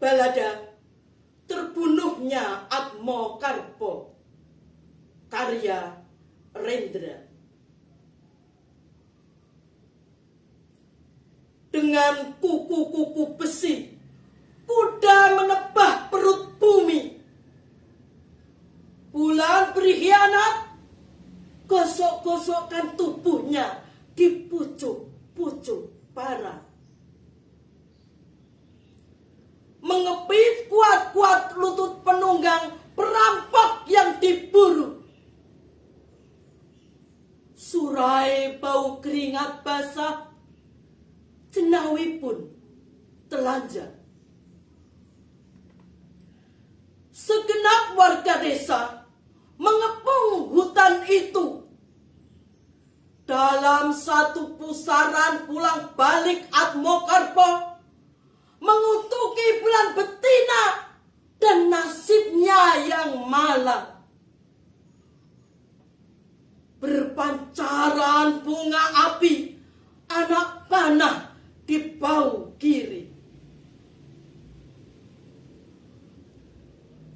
balada Terbunuhnya Atmokarpo, karya Rendra. Dengan kuku-kuku besi, kuda menebah perut bumi. Bulan berkhianat, gosok-gosokkan tubuhnya di pucuk-pucuk bara. Mengepit kuat-kuat lutut penunggang perampok yang diburu. Surai bau keringat basah, jenawi pun telanjang. Segenap warga desa mengepung hutan itu. Dalam satu pusaran pulang balik Atmokarpo, mengutuki bulan betina dan nasibnya yang malang. Berpancaran bunga api, anak panah di bau kiri.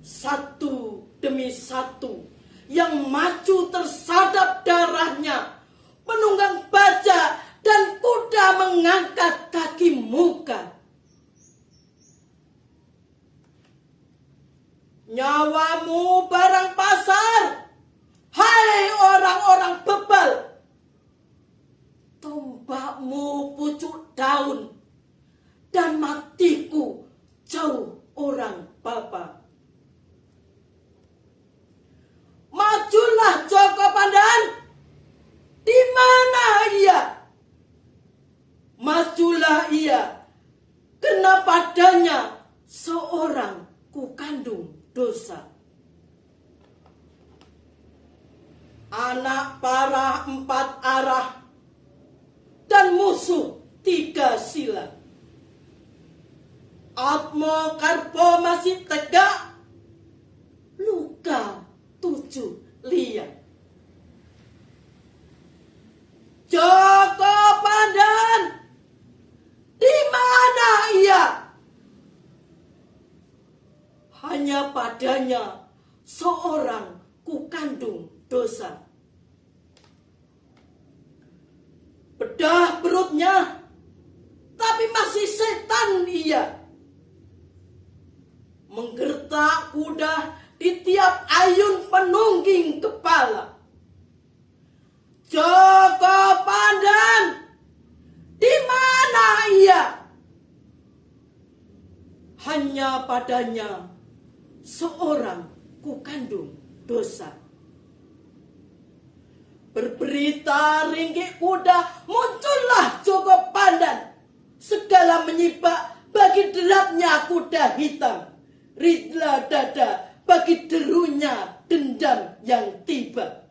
Satu demi satu yang maju tersadap darahnya. Penunggang baja dan kuda mengangkat kaki muka. Nyawamu barang pasar, hai orang-orang bebal. Tombakmu pucuk daun, dan matiku jauh orang bapa. Majulah Joko Pandan, di mana ia? Majulah ia, kena padanya seorang kukandung dosa. Anak parah 4 arah dan musuh 3 sila. Atmokarpo masih tegak, luka 7 liang. Joko Pandan, di mana ia? Hanya padanya seorang kukandung dosa. Bedah perutnya, tapi masih setan ia. Menggertak kuda di tiap ayun penungging kepala. Joko Pandan, di mana ia? Hanya padanya seorang kukandung dosa. Berberita ringgit kuda, muncullah Joko Pandan. Segala menyibak bagi derapnya kuda hitam. Ridla dada bagi derunya dendam yang tiba.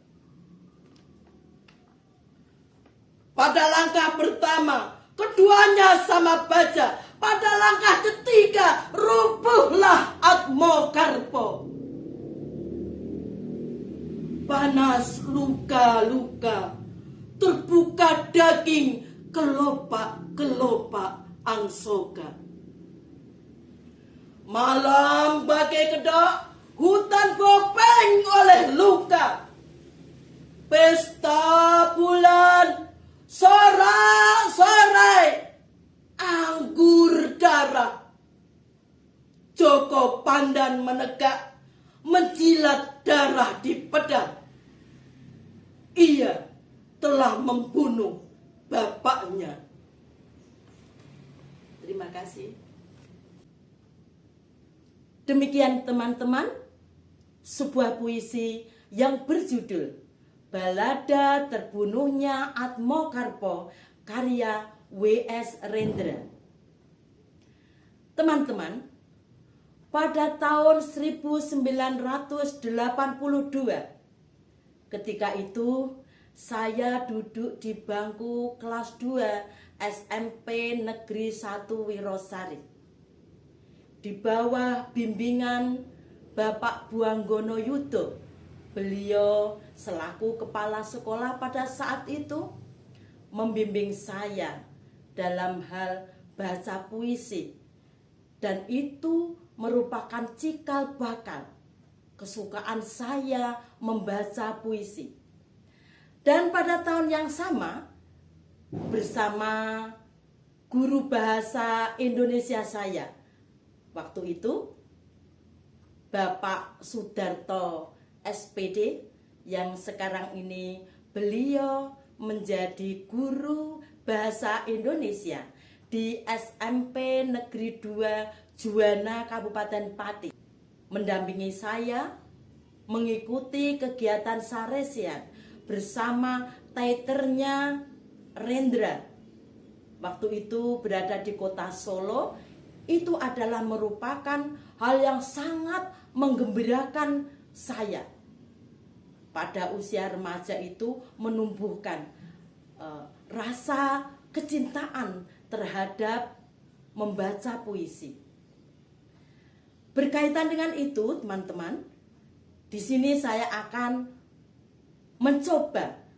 Pada langkah pertama, keduanya sama baja. Pada langkah ketiga, rubuhlah Atmokarpo. Panas luka-luka, terbuka daging, kelopak-kelopak angsoka. Malam bagai kedok, hutan bopeng oleh luka. Pesta bulan, sorak-sorai, anggur darah. Joko Pandan menegak, menjilat darah di pedang. Ia telah membunuh bapaknya. Terima kasih. Demikian teman-teman, sebuah puisi yang berjudul Balada Terbunuhnya Atmokarpo, karya W.S. Rendra. Teman-teman, pada tahun 1982, ketika itu saya duduk di bangku kelas 2 SMP Negeri 1 Wirosari. Di bawah bimbingan Bapak Buanggono Yudo, beliau selaku kepala sekolah pada saat itu membimbing saya dalam hal baca puisi Dan itu merupakan cikal bakal kesukaan saya membaca puisi. Dan pada tahun yang sama, bersama guru bahasa Indonesia saya, waktu itu Bapak Sudarto SPD, yang sekarang ini beliau menjadi guru bahasa Indonesia di SMP Negeri 2 Juwana Kabupaten Pati, mendampingi saya mengikuti kegiatan Saresian bersama taiternya Rendra. Waktu itu berada di kota Solo. Itu adalah merupakan hal yang sangat menggembirakan saya. Pada usia remaja itu menumbuhkan rasa kecintaan terhadap membaca puisi. Berkaitan dengan itu, teman-teman, di sini saya akan mencoba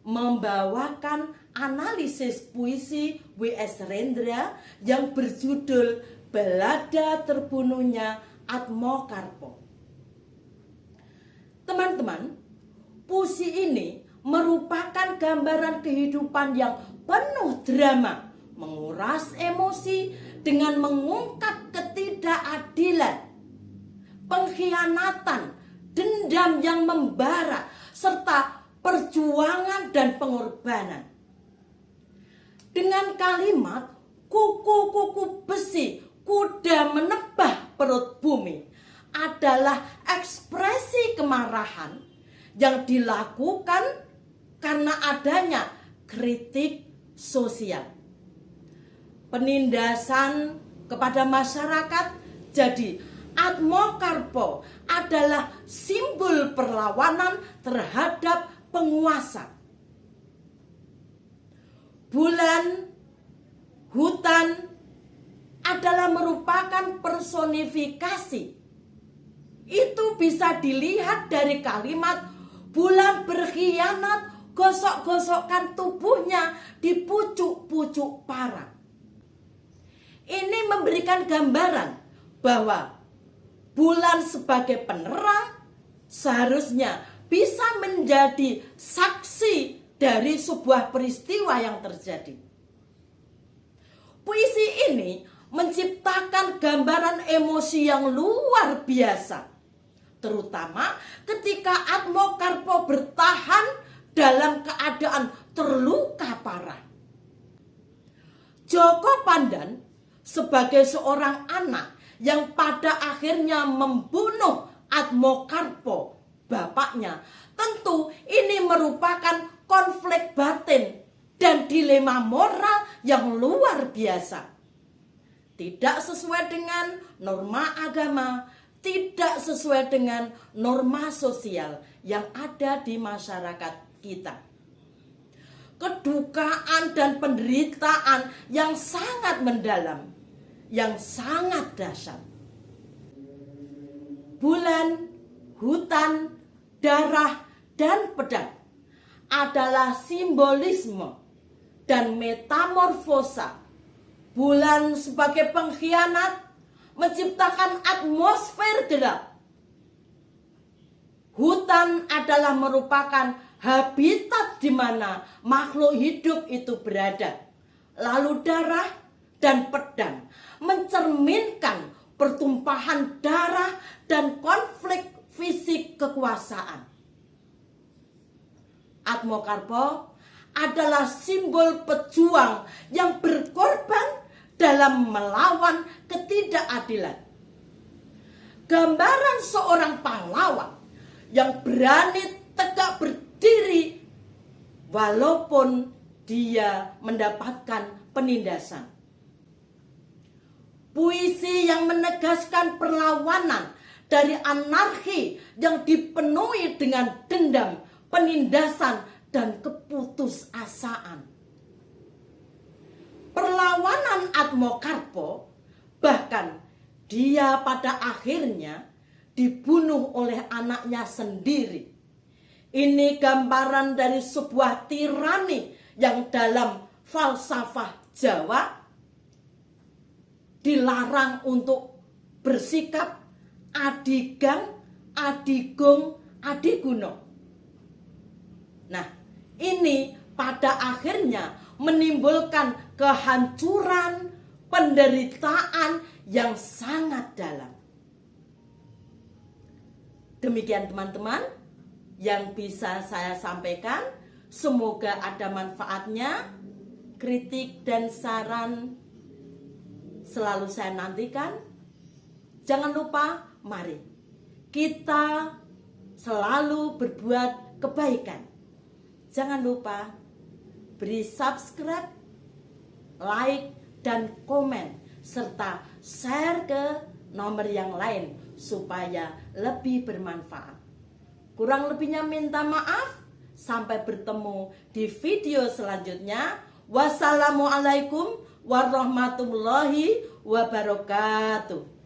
membawakan analisis puisi W.S. Rendra yang berjudul Balada Terbunuhnya Atmokarpo. Teman-teman, puisi ini merupakan gambaran kehidupan yang penuh drama, menguras emosi dengan mengungkap ketidakadilan, pengkhianatan, dendam yang membara, serta perjuangan dan pengorbanan. Dengan kalimat kuku-kuku besi, kuda menebah perut bumi, adalah ekspresi kemarahan yang dilakukan karena adanya kritik sosial. Penindasan kepada masyarakat. Jadi Atmokarpo adalah simbol perlawanan terhadap penguasa. Bulan, hutan adalah merupakan personifikasi. Itu bisa dilihat dari kalimat bulan berkhianat, gosok-gosokkan tubuhnya di pucuk-pucuk parang. Ini memberikan gambaran bahwa bulan sebagai penerang seharusnya bisa menjadi saksi dari sebuah peristiwa yang terjadi. Puisi ini menciptakan gambaran emosi yang luar biasa, terutama ketika Atmokarpo bertahan dalam keadaan terluka parah. Djoko Pandan sebagai seorang anak yang pada akhirnya membunuh Atmokarpo, bapaknya, tentu ini merupakan konflik batin dan dilema moral yang luar biasa. Tidak sesuai dengan norma agama, tidak sesuai dengan norma sosial yang ada di masyarakat kita. Kedukaan dan penderitaan yang sangat mendalam, yang sangat dahsyat. Bulan, hutan, darah, dan pedang adalah simbolisme dan metamorfosa. Bulan sebagai pengkhianat menciptakan atmosfer gelap. Hutan adalah merupakan habitat di mana makhluk hidup itu berada. Lalu darah dan pedang mencerminkan pertumpahan darah dan konflik fisik kekuasaan. Atmokarpo adalah simbol pejuang yang berkorban dalam melawan ketidakadilan. Gambaran seorang pahlawan yang berani tegak berdiri walaupun dia mendapatkan penindasan. Puisi yang menegaskan perlawanan dari anarki yang dipenuhi dengan dendam, penindasan, dan keputusasaan. Perlawanan Atmokarpo, bahkan dia pada akhirnya dibunuh oleh anaknya sendiri. Ini gambaran dari sebuah tirani yang dalam falsafah Jawa dilarang untuk bersikap adigang, adigung, adiguno. Nah, ini pada akhirnya menimbulkan kehancuran, penderitaan yang sangat dalam. Demikian teman-teman yang bisa saya sampaikan. Semoga ada manfaatnya. Kritik dan saran selalu saya nantikan. Jangan lupa, mari kita selalu berbuat kebaikan. Jangan lupa beri subscribe, like, dan komen, serta share ke nomor yang lain supaya lebih bermanfaat. Kurang lebihnya minta maaf. Sampai bertemu di video selanjutnya. Wassalamualaikum warahmatullahi wabarakatuh.